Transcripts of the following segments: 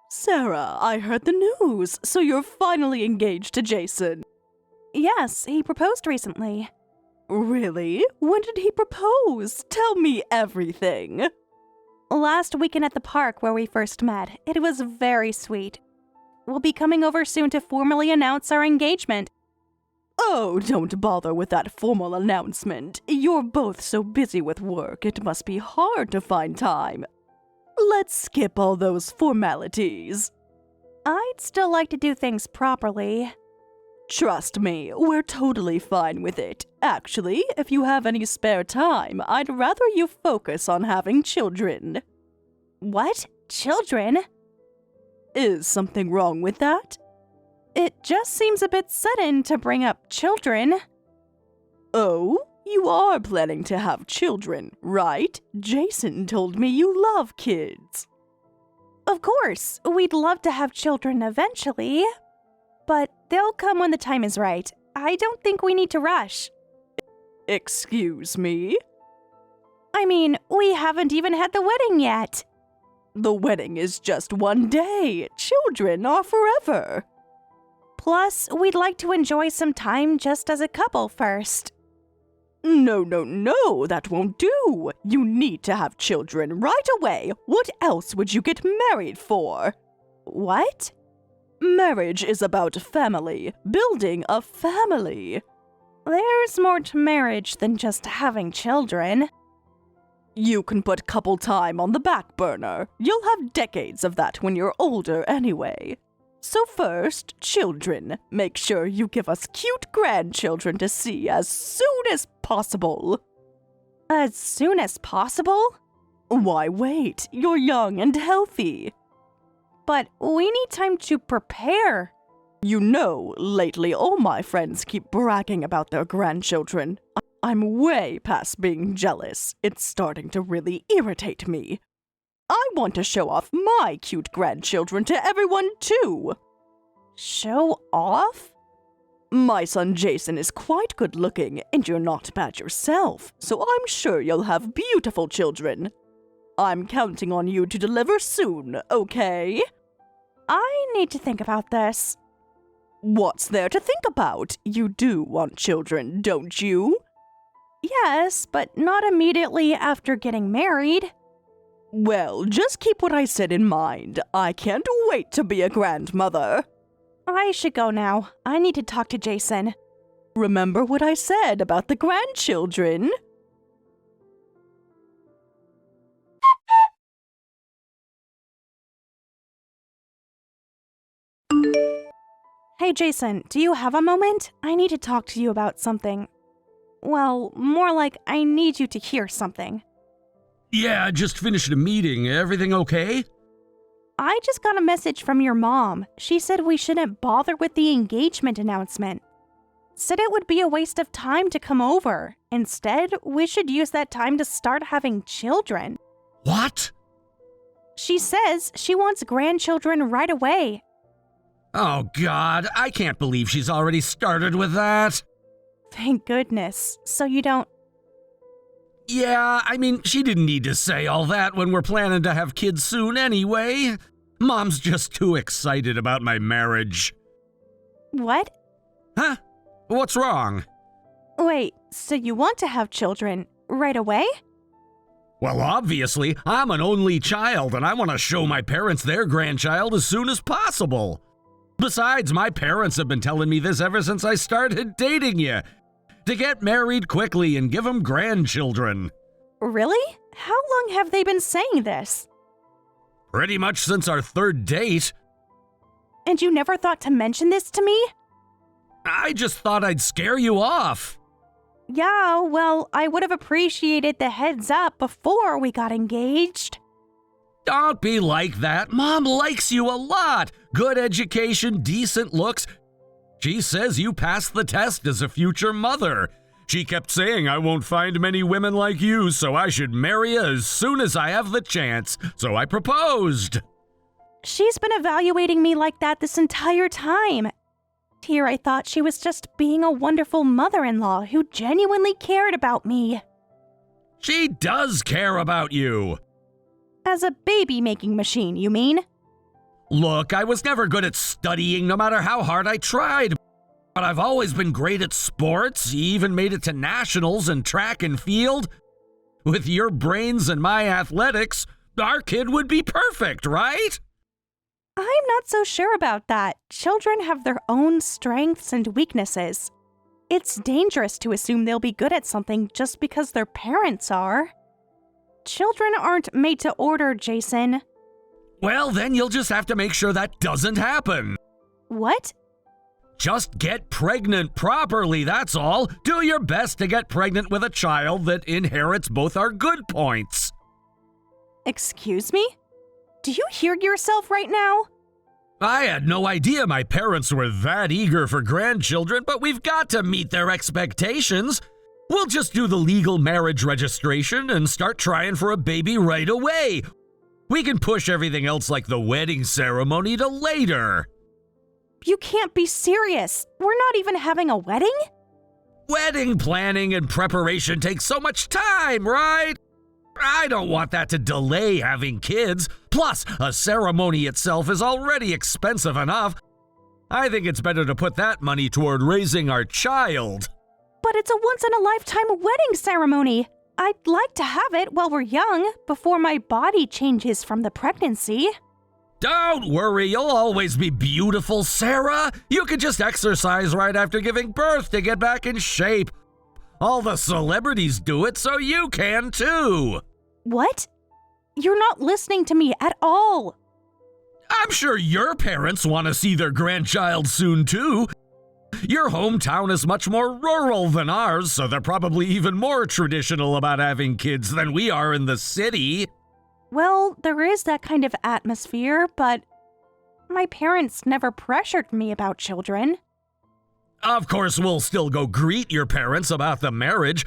Sarah, I heard the news, so you're finally engaged to Jason. Yes, he proposed recently. Really? When did he propose? Tell me everything. Last weekend at the park where we first met. It was very sweet. We'll be coming over soon to formally announce our engagement. Oh, don't bother with that formal announcement. You're both so busy with work, it must be hard to find time. Let's skip all those formalities. I'd still like to do things properly. Trust me, we're totally fine with it. Actually, if you have any spare time, I'd rather you focus on having children. What? Children? Is something wrong with that? It just seems a bit sudden to bring up children. Oh, you are planning to have children, right? Jason told me you love kids. Of course, we'd love to have children eventually. But they'll come when the time is right. I don't think we need to rush. Excuse me? I mean, we haven't even had the wedding yet. The wedding is just one day. Children are forever. Plus, we'd like to enjoy some time just as a couple first. No, that won't do. You need to have children right away. What else would you get married for? What? Marriage is about family, building a family. There's more to marriage than just having children. You can put couple time on the back burner. You'll have decades of that when you're older anyway. So first, children. Make sure you give us cute grandchildren to see as soon as possible. As soon as possible? Why wait? You're young and healthy. But we need time to prepare. You know, lately all my friends keep bragging about their grandchildren. I'm way past being jealous. It's starting to really irritate me. I want to show off my cute grandchildren to everyone too. Show off? My son Jason is quite good looking, and you're not bad yourself, so I'm sure you'll have beautiful children. I'm counting on you to deliver soon, okay? I need to think about this. What's there to think about? You do want children, don't you? Yes, but not immediately after getting married. Well, just keep what I said in mind. I can't wait to be a grandmother. I should go now. I need to talk to Jason. Remember what I said about the grandchildren? Hey Jason, do you have a moment? I need to talk to you about something. Well, more like I need you to hear something. Yeah, I just finished a meeting. Everything okay? I just got a message from your mom. She said we shouldn't bother with the engagement announcement. Said it would be a waste of time to come over. Instead, we should use that time to start having children. What? She says she wants grandchildren right away. Oh, God, I can't believe she's already started with that. Thank goodness. So you don't... Yeah, I mean, she didn't need to say all that when we're planning to have kids soon anyway. Mom's just too excited about my marriage. What? Huh? What's wrong? Wait, so you want to have children right away? Well, obviously, I'm an only child and I want to show my parents their grandchild as soon as possible. Besides, my parents have been telling me this ever since I started dating you. To get married quickly and give them grandchildren. Really? How long have they been saying this? Pretty much since our third date. And you never thought to mention this to me? I just thought I'd scare you off. Yeah, well, I would have appreciated the heads up before we got engaged. Don't be like that. Mom likes you a lot. Good education, decent looks. She says you passed the test as a future mother. She kept saying I won't find many women like you, so I should marry you as soon as I have the chance. So I proposed. She's been evaluating me like that this entire time. Here I thought she was just being a wonderful mother-in-law who genuinely cared about me. She does care about you. As a baby-making machine, you mean? Look, I was never good at studying no matter how hard I tried. But I've always been great at sports, even made it to nationals and track and field. With your brains and my athletics, our kid would be perfect, right? I'm not so sure about that. Children have their own strengths and weaknesses. It's dangerous to assume they'll be good at something just because their parents are. Children aren't made to order, Jason. Well, then you'll just have to make sure that doesn't happen. What? Just get pregnant properly, that's all. Do your best to get pregnant with a child that inherits both our good points. Excuse me? Do you hear yourself right now? I had no idea my parents were that eager for grandchildren, but we've got to meet their expectations. We'll just do the legal marriage registration and start trying for a baby right away. We can push everything else like the wedding ceremony to later. You can't be serious. We're not even having a wedding? Wedding planning and preparation takes so much time, right? I don't want that to delay having kids. Plus, a ceremony itself is already expensive enough. I think it's better to put that money toward raising our child. But it's a once-in-a-lifetime wedding ceremony. I'd like to have it while we're young, before my body changes from the pregnancy. Don't worry, you'll always be beautiful, Sarah. You can just exercise right after giving birth to get back in shape. All the celebrities do it, so you can too. What? You're not listening to me at all. I'm sure your parents want to see their grandchild soon too. Your hometown is much more rural than ours, so they're probably even more traditional about having kids than we are in the city. Well, there is that kind of atmosphere, but my parents never pressured me about children. Of course, we'll still go greet your parents about the marriage.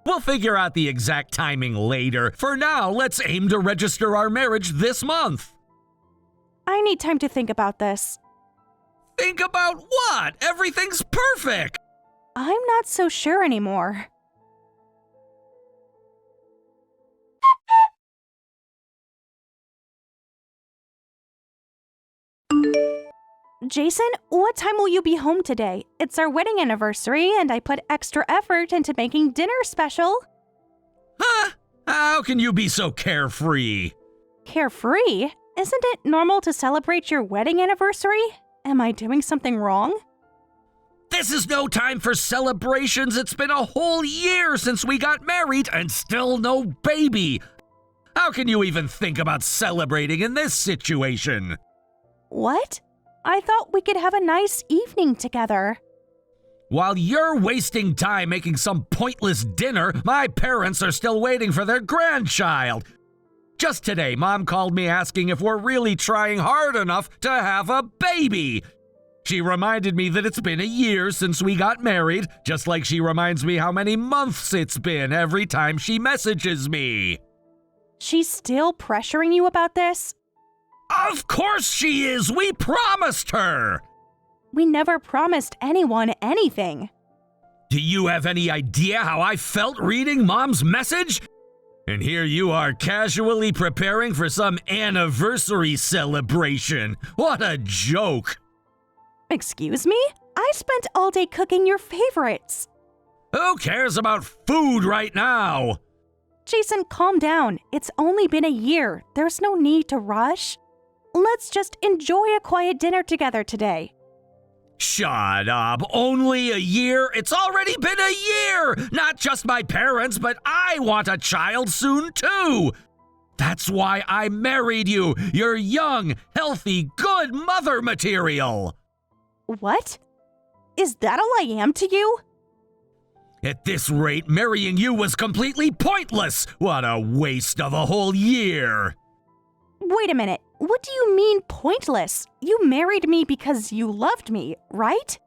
We'll figure out the exact timing later. For now, let's aim to register our marriage this month. I need time to think about this. Think about what? Everything's perfect! I'm not so sure anymore. Jason, what time will you be home today? It's our wedding anniversary, and I put extra effort into making dinner special. Huh? How can you be so carefree? Carefree? Isn't it normal to celebrate your wedding anniversary? Am I doing something wrong? This is no time for celebrations. It's been a whole year since we got married and still no baby. How can you even think about celebrating in this situation? What? I thought we could have a nice evening together. While you're wasting time making some pointless dinner, my parents are still waiting for their grandchild. Just today, Mom called me asking if we're really trying hard enough to have a baby. She reminded me that it's been a year since we got married, just like she reminds me how many months it's been every time she messages me. She's still pressuring you about this? Of course she is! We promised her! We never promised anyone anything. Do you have any idea how I felt reading Mom's message? And here you are casually preparing for some anniversary celebration. What a joke! Excuse me? I spent all day cooking your favorites. Who cares about food right now? Jason, calm down. It's only been a year. There's no need to rush. Let's just enjoy a quiet dinner together today. Shut up. Only a year? It's already been a year! Not just my parents, but I want a child soon too! That's why I married you. You're young, healthy, good mother material. What? Is that all I am to you? At this rate, marrying you was completely pointless. What a waste of a whole year. Wait a minute. What do you mean pointless? You married me because you loved me, right?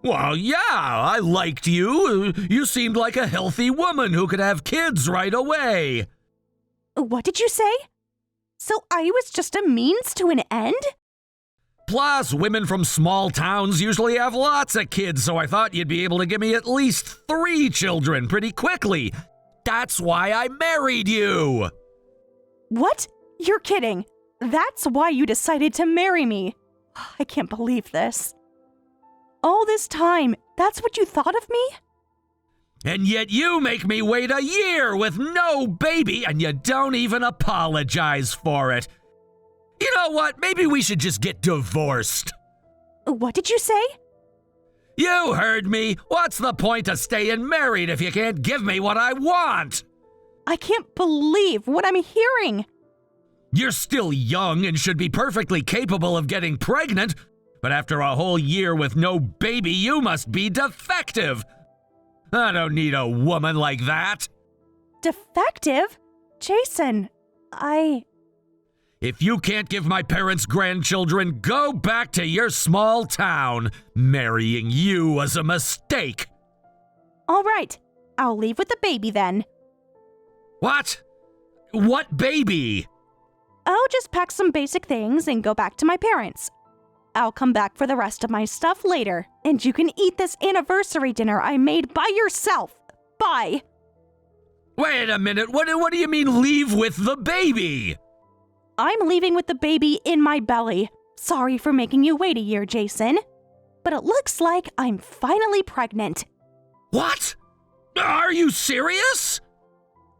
Well, yeah, I liked you. You seemed like a healthy woman who could have kids right away. What did you say? So I was just a means to an end? Plus, women from small towns usually have lots of kids, so I thought you'd be able to give me at least 3 children pretty quickly. That's why I married you. What? You're kidding. That's why you decided to marry me. I can't believe this. All this time, that's what you thought of me? And yet you make me wait a year with no baby and you don't even apologize for it. You know what? Maybe we should just get divorced. What did you say? You heard me. What's the point of staying married if you can't give me what I want? I can't believe what I'm hearing. You're still young and should be perfectly capable of getting pregnant, but after a whole year with no baby, you must be defective. I don't need a woman like that. Defective? Jason, If you can't give my parents grandchildren, go back to your small town. Marrying you was a mistake. All right, I'll leave with the baby then. What? What baby? I'll just pack some basic things and go back to my parents. I'll come back for the rest of my stuff later, and you can eat this anniversary dinner I made by yourself. Bye. Wait a minute, what do you mean leave with the baby? I'm leaving with the baby in my belly. Sorry for making you wait a year, Jason. But it looks like I'm finally pregnant. What? Are you serious?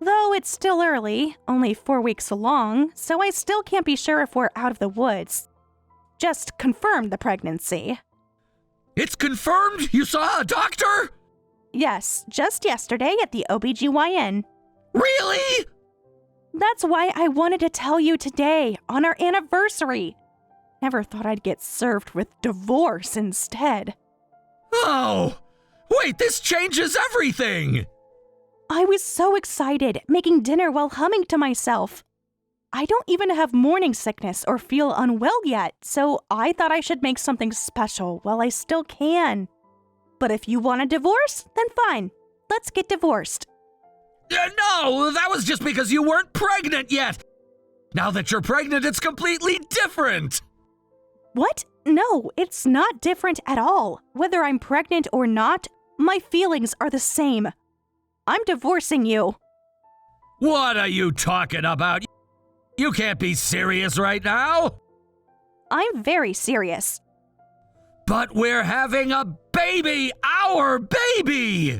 Though it's still early, only 4 weeks along, so I still can't be sure if we're out of the woods. Just confirmed the pregnancy. It's confirmed? You saw a doctor? Yes, just yesterday at the OBGYN. Really? That's why I wanted to tell you today, on our anniversary. Never thought I'd get served with divorce instead. Oh, wait, this changes everything. I was so excited, making dinner while humming to myself. I don't even have morning sickness or feel unwell yet, so I thought I should make something special while I still can. But if you want a divorce, then fine. Let's get divorced. No, that was just because you weren't pregnant yet. Now that you're pregnant, it's completely different. What? No, it's not different at all. Whether I'm pregnant or not, my feelings are the same. I'm divorcing you. What are you talking about? You can't be serious right now. I'm very serious. But we're having a baby, our baby.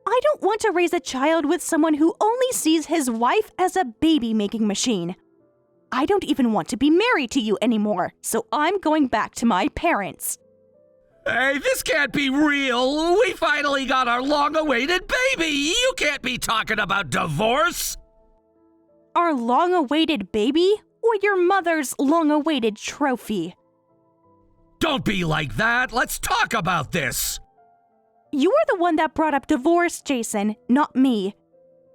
I don't want to raise a child with someone who only sees his wife as a baby-making machine. I don't even want to be married to you anymore, so I'm going back to my parents. Hey, this can't be real. We finally got our long-awaited baby. You can't be talking about divorce. Our long-awaited baby, or your mother's long-awaited trophy? Don't be like that. Let's talk about this. You are the one that brought up divorce, Jason, not me.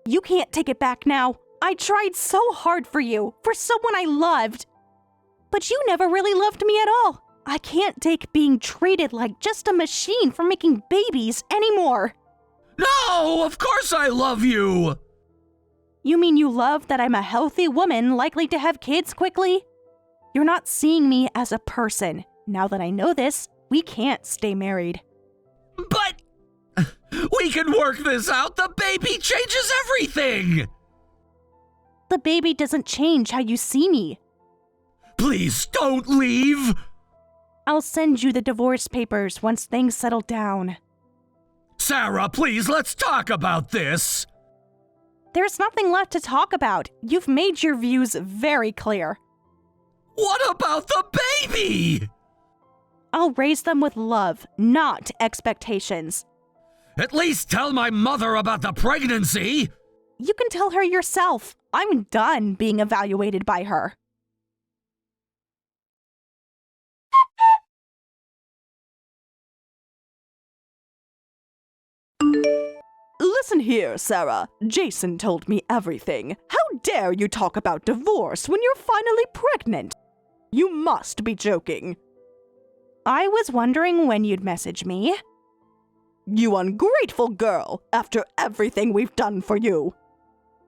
You can't take it back now. I tried so hard for you, for someone I loved. But you never really loved me at all. I can't take being treated like just a machine for making babies anymore. No, of course I love you. You mean you love that I'm a healthy woman likely to have kids quickly? You're not seeing me as a person. Now that I know this, we can't stay married. But we can work this out. The baby changes everything. The baby doesn't change how you see me. Please don't leave. I'll send you the divorce papers once things settle down. Sarah, please, let's talk about this. There's nothing left to talk about. You've made your views very clear. What about the baby? I'll raise them with love, not expectations. At least tell my mother about the pregnancy. You can tell her yourself. I'm done being evaluated by her. Listen here, Sarah. Jason told me everything. How dare you talk about divorce when you're finally pregnant? You must be joking. I was wondering when you'd message me. You ungrateful girl, after everything we've done for you.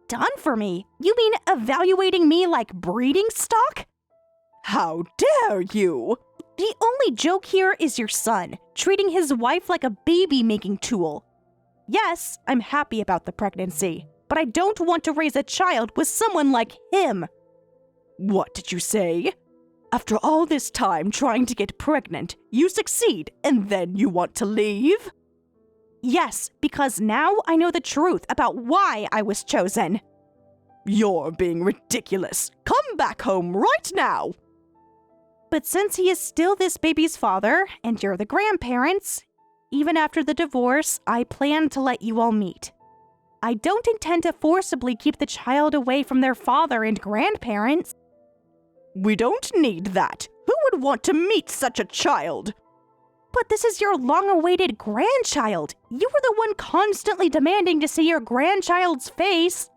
Done for me? You mean evaluating me like breeding stock? How dare you? The only joke here is your son, treating his wife like a baby-making tool. Yes, I'm happy about the pregnancy. but I don't want to raise a child with someone like him. What did you say? After all this time trying to get pregnant, you succeed and then you want to leave? Yes, because now I know the truth about why I was chosen. You're being ridiculous. Come back home right now. But since he is still this baby's father and you're the grandparents, even after the divorce, I plan to let you all meet. I don't intend to forcibly keep the child away from their father and grandparents. We don't need that. Who would want to meet such a child? But this is your long-awaited grandchild. You were the one constantly demanding to see your grandchild's face.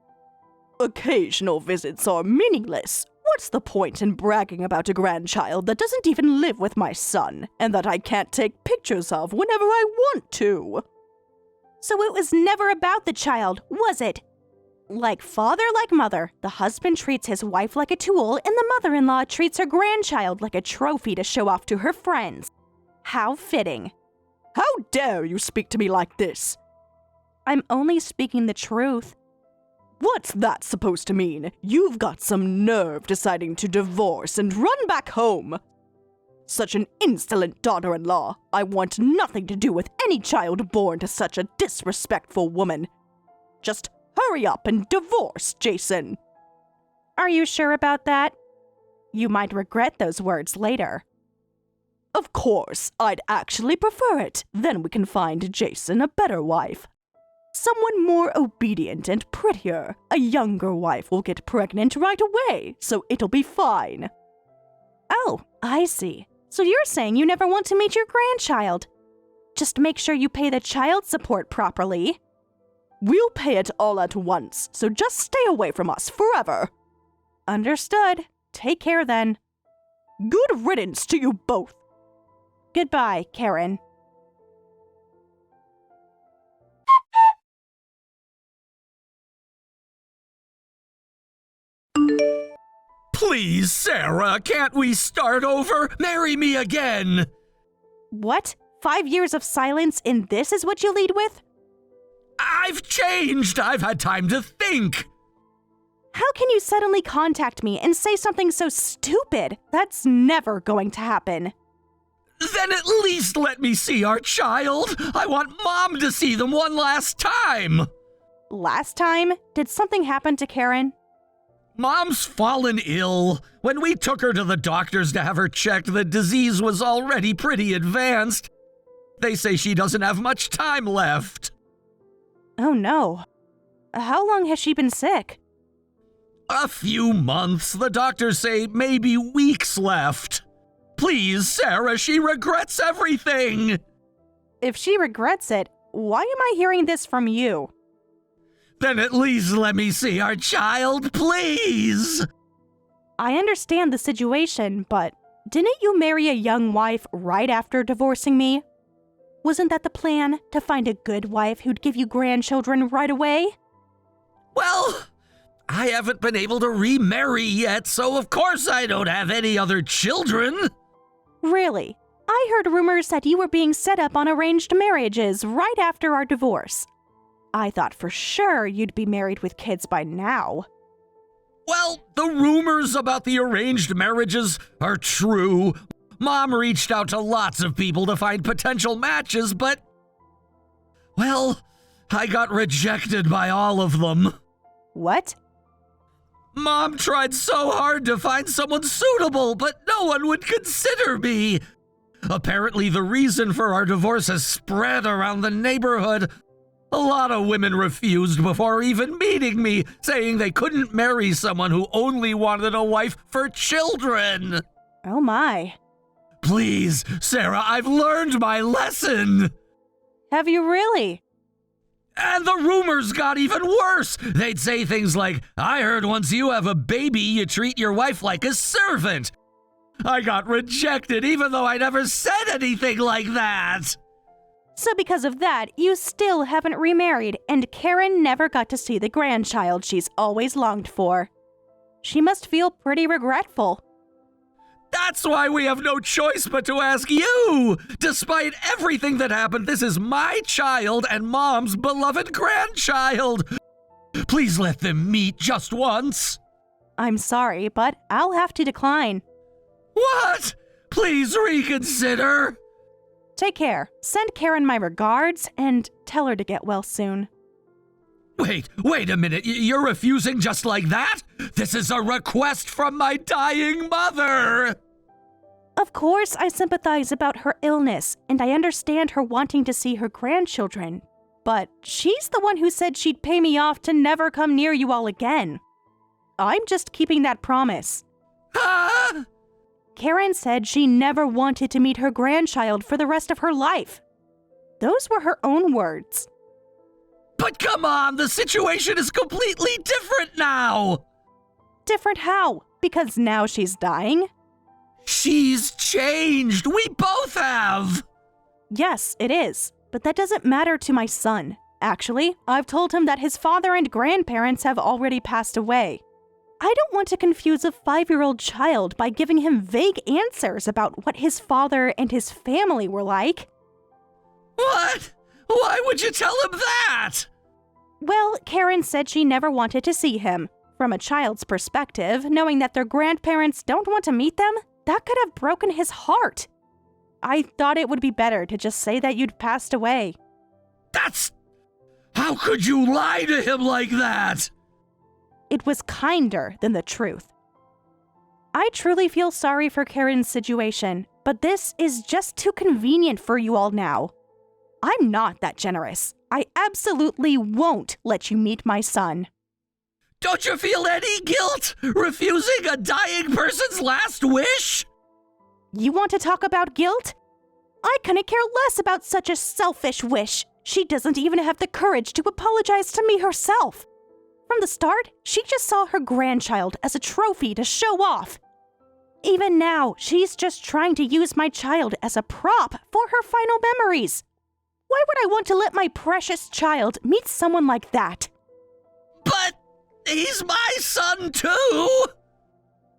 Occasional visits are meaningless. What's the point in bragging about a grandchild that doesn't even live with my son, and that I can't take pictures of whenever I want to? So it was never about the child, was it? Like father, like mother, the husband treats his wife like a tool, and the mother-in-law treats her grandchild like a trophy to show off to her friends. How fitting. How dare you speak to me like this? I'm only speaking the truth. What's that supposed to mean? You've got some nerve deciding to divorce and run back home. Such an insolent daughter-in-law. I want nothing to do with any child born to such a disrespectful woman. Just hurry up and divorce, Jason. Are you sure about that? You might regret those words later. Of course, I'd actually prefer it. Then we can find Jason a better wife. Someone more obedient and prettier. A younger wife will get pregnant right away, so it'll be fine. Oh, I see. So you're saying you never want to meet your grandchild. Just make sure you pay the child support properly. We'll pay it all at once, so just stay away from us forever. Understood. Take care then. Good riddance to you both. Goodbye, Karen. Please, Sarah, can't we start over? Marry me again! What? 5 years of silence and this is what you lead with? I've changed! I've had time to think! How can you suddenly contact me and say something so stupid? That's never going to happen. Then at least let me see our child! I want Mom to see them one last time! Last time? Did something happen to Karen? Mom's fallen ill. When we took her to the doctors to have her checked, the disease was already pretty advanced. They say she doesn't have much time left. Oh no. How long has she been sick? A few months. The doctors say maybe weeks left. Please, Sarah, she regrets everything. If she regrets it, why am I hearing this from you? Then at least let me see our child, please. I understand the situation, but didn't you marry a young wife right after divorcing me? Wasn't that the plan, to find a good wife who'd give you grandchildren right away? Well, I haven't been able to remarry yet, so of course I don't have any other children. Really? I heard rumors that you were being set up on arranged marriages right after our divorce. I thought for sure you'd be married with kids by now. Well, the rumors about the arranged marriages are true. Mom reached out to lots of people to find potential matches, but, well, I got rejected by all of them. What? Mom tried so hard to find someone suitable, but no one would consider me. Apparently, the reason for our divorce has spread around the neighborhood. A lot of women refused before even meeting me, saying they couldn't marry someone who only wanted a wife for children. Oh my. Please, Sarah, I've learned my lesson. Have you really? And the rumors got even worse. They'd say things like, I heard once you have a baby, you treat your wife like a servant. I got rejected even though I never said anything like that. So because of that, you still haven't remarried, and Karen never got to see the grandchild she's always longed for. She must feel pretty regretful. That's why we have no choice but to ask you. Despite everything that happened, this is my child and Mom's beloved grandchild. Please let them meet just once. I'm sorry, but I'll have to decline. What? Please reconsider. Take care. Send Karen my regards and tell her to get well soon. Wait a minute. You're refusing just like that? This is a request from my dying mother. Of course, I sympathize about her illness, and I understand her wanting to see her grandchildren. But she's the one who said she'd pay me off to never come near you all again. I'm just keeping that promise. Huh? Karen said she never wanted to meet her grandchild for the rest of her life. Those were her own words. But come on, the situation is completely different now. Different how? Because now she's dying? She's changed. We both have. Yes, it is. But that doesn't matter to my son. Actually, I've told him that his father and grandparents have already passed away. I don't want to confuse a 5-year-old child by giving him vague answers about what his father and his family were like. What? Why would you tell him that? Well, Karen said she never wanted to see him. From a child's perspective, knowing that their grandparents don't want to meet them, that could have broken his heart. I thought it would be better to just say that you'd passed away. How could you lie to him like that? It was kinder than the truth. I truly feel sorry for Karen's situation, but this is just too convenient for you all now. I'm not that generous. I absolutely won't let you meet my son. Don't you feel any guilt refusing a dying person's last wish? You want to talk about guilt? I couldn't care less about such a selfish wish. She doesn't even have the courage to apologize to me herself. From the start, she just saw her grandchild as a trophy to show off. Even now, she's just trying to use my child as a prop for her final memories. Why would I want to let my precious child meet someone like that? But he's my son too!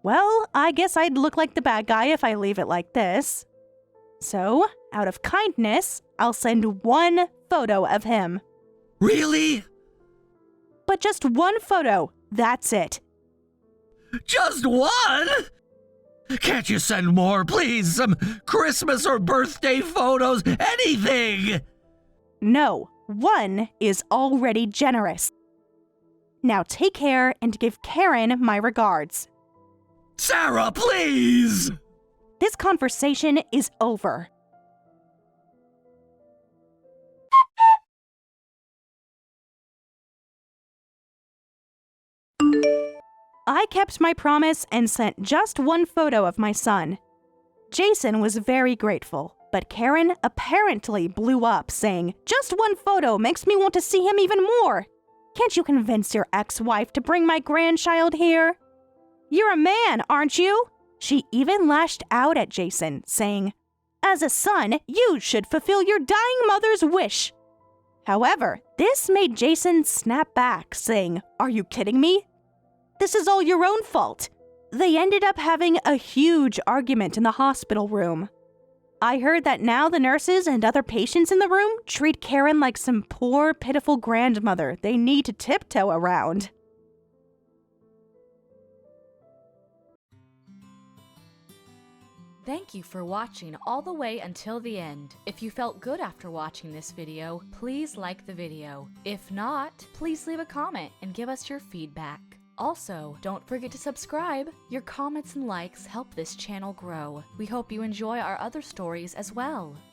Well, I guess I'd look like the bad guy if I leave it like this. So, out of kindness, I'll send one photo of him. Really? But just one photo, that's it. Just one? Can't you send more, please? Some Christmas or birthday photos, anything! No, one is already generous. Now take care and give Karen my regards. Sarah, please! This conversation is over. I kept my promise and sent just one photo of my son. Jason was very grateful, but Karen apparently blew up, saying, "Just one photo makes me want to see him even more. Can't you convince your ex-wife to bring my grandchild here? You're a man, aren't you?" She even lashed out at Jason, saying, "As a son, you should fulfill your dying mother's wish." However, this made Jason snap back, saying, "Are you kidding me? This is all your own fault." They ended up having a huge argument in the hospital room. I heard that now the nurses and other patients in the room treat Karen like some poor, pitiful grandmother they need to tiptoe around. Thank you for watching all the way until the end. If you felt good after watching this video, please like the video. If not, please leave a comment and give us your feedback. Also, don't forget to subscribe. Your comments and likes help this channel grow. We hope you enjoy our other stories as well.